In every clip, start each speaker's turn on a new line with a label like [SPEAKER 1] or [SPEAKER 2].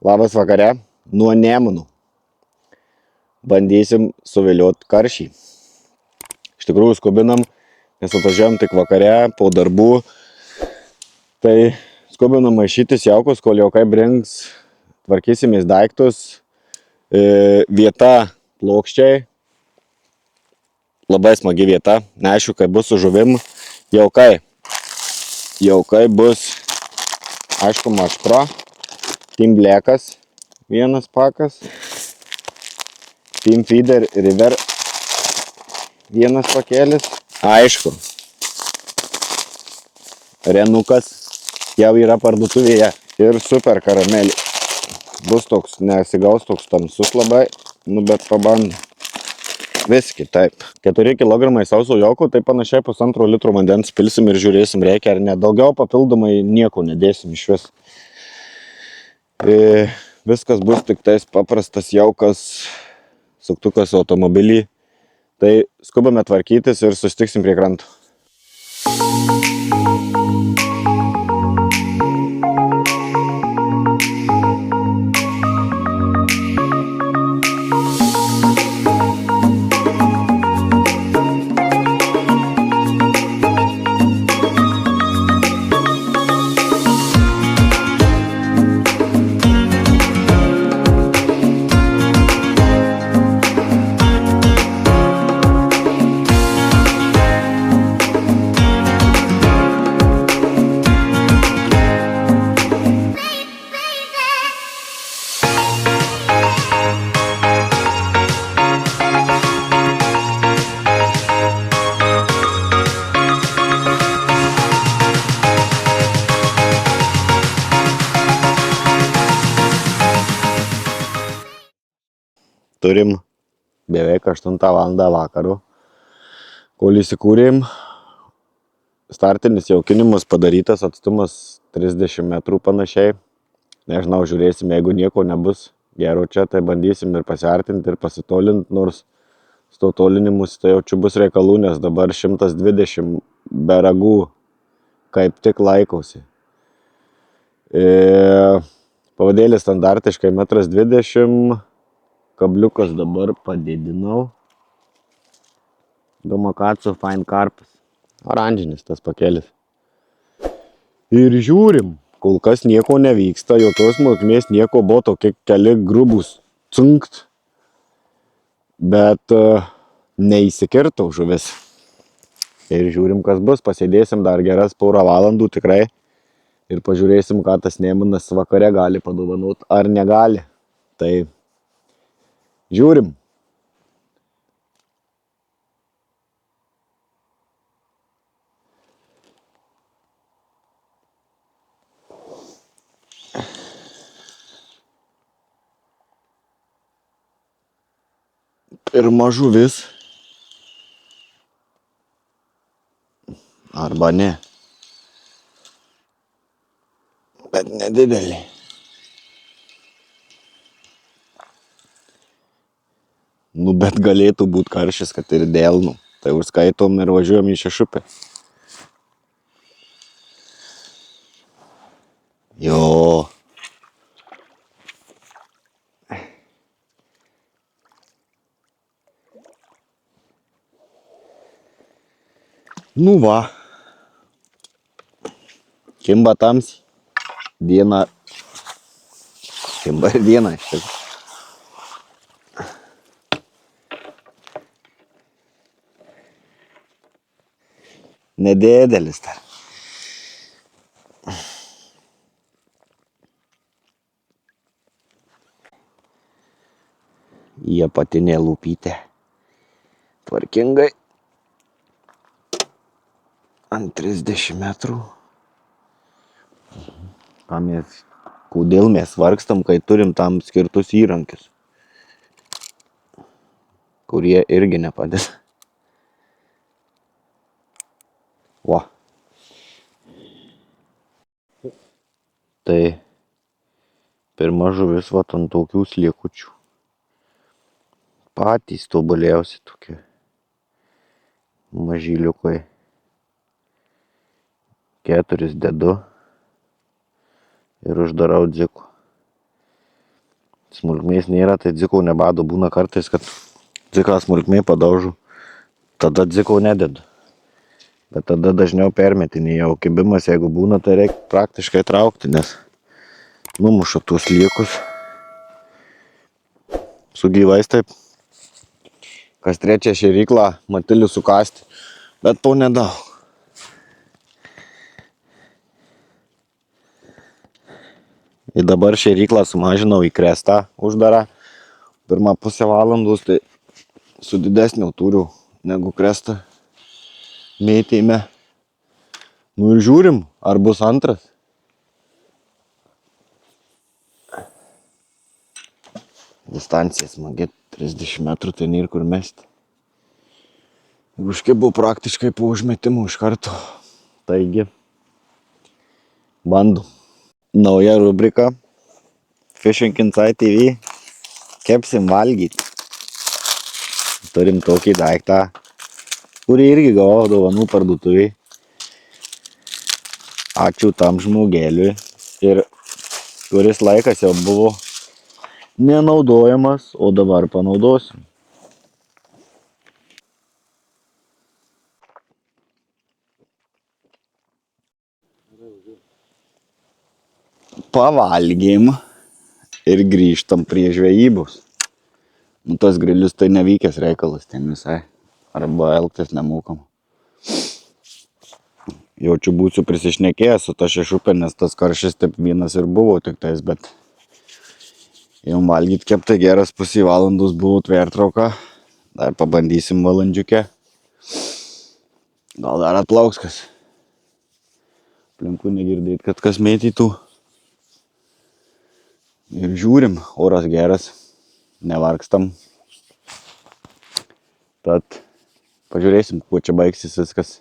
[SPEAKER 1] Labas vakare, nuo Nemunų. Bandysim suvilioti karšį. Iš tikrųjų skubinam, nes atvažiuojam tik vakare po darbų. Tai skubinam maišytis jaukus, kol jaukai brinks, tvarkysimės daiktus. Vieta plokščiai. Labai smagi vieta. Neaišku, kaip bus su žuvim. Jaukai bus, aišku, mašpro. Team Blackas vienas pakas. Team Feeder River vienas pakelis. Aišku, Renukas jau yra parduotuvėje ir super karamelį. Bus toks, nesigaus toks tamsus labai, bet pabandom. Vis kitaip. 4 kg sauso jauko, tai panašiai 1,5 litro vandens pilsim ir žiūrėsim, reikia ar ne. Daugiau papildomai nieko nedėsim iš vis. Viskas bus tik tais paprastas jaukas, suktukas automobilį. Tai skubame tvarkytis ir susitiksim prie kranto. Turim beveik 8 valandą vakaro, kol įsikūrėm. Startinis jaukinimas padarytas, atstumas 30 metrų panašiai. Nežinau, žiūrėsim, jeigu nieko nebus gero čia, tai bandysim ir pasiartinti ir pasitolinti, nors su to tolinimus tai jau čia bus reikalų, nes dabar 120 be ragų kaip tik laikausi. Pavadėlis standartiškai 1,20 m. Kabliukas dabar padidinau. Gamakatsu Fine Carpas. Oranžinis tas pakelis. Ir žiūrim. Kol kas nieko nevyksta, jokios smulkmės, nieko buvo tokie keli grubus cunkt. Bet neįsikirtau žuvis. Ir žiūrim, kas bus. Pasėdėsim dar geras porą valandų tikrai. Ir pažiūrėsim, ką tas Nemunas vakare gali padovanot ar negali. Tai žiūrim. Pirma žuvis. Arba ne. Bet nedidelė. Bet galėtų būti karšis, kad ir delnų. Tai užskaitom ir važiuojam į Šešupę. Jo. Va. Kimba tamsiai. Diena. Kimba ir diena iš tikrųjų. Nedėdelis dar. Jie patinė lūpytė. Tvarkingai. Ant 30 metrų. Kodėl mes vargstam, kai turim tam skirtus įrankius, kurie irgi nepadės. Va. Tai pirma žuvis ant tokių sliekučių. Patys tobuliausi tokie mažyliukai. 4 dedu ir uždarau dziko. smulkmės nėra, tai dziko nebado. Būna kartais, kad dziką smulkmė padaužu. Tada dziko nededu. Bet tada dažniau permetinėjau. Kibimas, jeigu būna, tai reikia praktiškai traukti, nes numuša tuos liekus. Su gyvais taip. Kas trečią šėryklą matilių sukasti. Bet to nedaug. Ir dabar šėryklą sumažinau į krestą uždarą. Pirmą pusę valandos, tai su didesniu turiu negu krestą mėtėme. Nu ir žiūrim, ar bus antras. Distancija smagi, 30 metrų, tai nėra kur mesti. Užkibau praktiškai po užmetimų iš karto. Taigi, bandom. Nauja rubrika Fishing Inside TV. Kepsim valgyti. Turim tokį daiktą, kurį irgi gavau dovanų parduotuvėj. Ačiū tam žmogėliui. Ir kuris laikas jau buvo nenaudojamas, o dabar panaudosim. Pavalgėm ir grįžtam prie žvejybos. Nu, tas grilius tai nevykęs reikalas ten visai. Arba elgtis nemokam. Jaučiu būsiu prisišnekėjęs su ta šešupė, nes tas karšis taip vienas ir buvo tik tais, bet jau valgyt keptai geras pusė valandos buvo tvertrauka. Dar pabandysim valandžiukę. Gal dar atplauks kas. Aplinkų negirdėt, kad kas mėtytų. Ir žiūrim, oras geras, nevargstam. Tad pažiūrėsim, kuo čia baigsis viskas.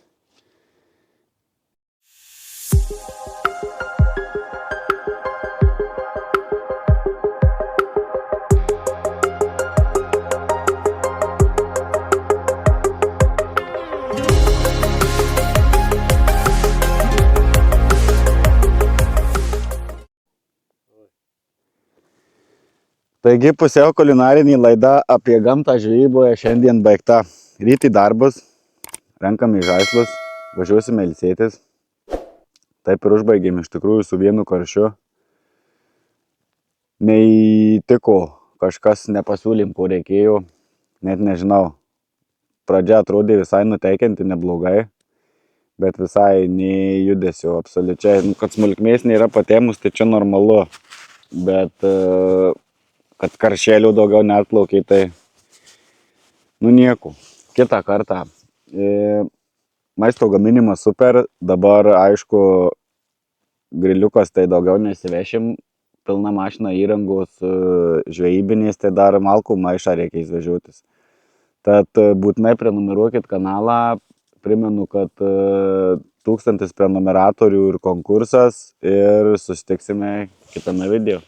[SPEAKER 1] Taigi pusiau kulinarinė laida apie gamtą žvejyboje šiandien baigta. Ryt į darbus, renkame žaislus, važiuosime ilsėtis. Taip ir užbaigėm iš tikrųjų su vienu karšiu. Neįtiko, kažkas nepasiūlėm, ko reikėjo, net nežinau. Pradžia atrodė visai nuteikianti neblogai, bet visai nejudesio absoliučiai. Nu, kad smulkmės nėra patėmus, tai čia normalu, bet kad karšėlių daugiau neatplaukė, tai nu nieko. Kitą kartą. Maisto gaminimas super, dabar aišku griliukas tai daugiau nesivešim, pilna mašina įrangos žvejybinės, tai dar malkų maišą reikia įvežiotis. Tad būtinai prenumeruokit kanalą, primenu, kad 1000 prenumeratorių ir konkursas ir susitiksime kitame video.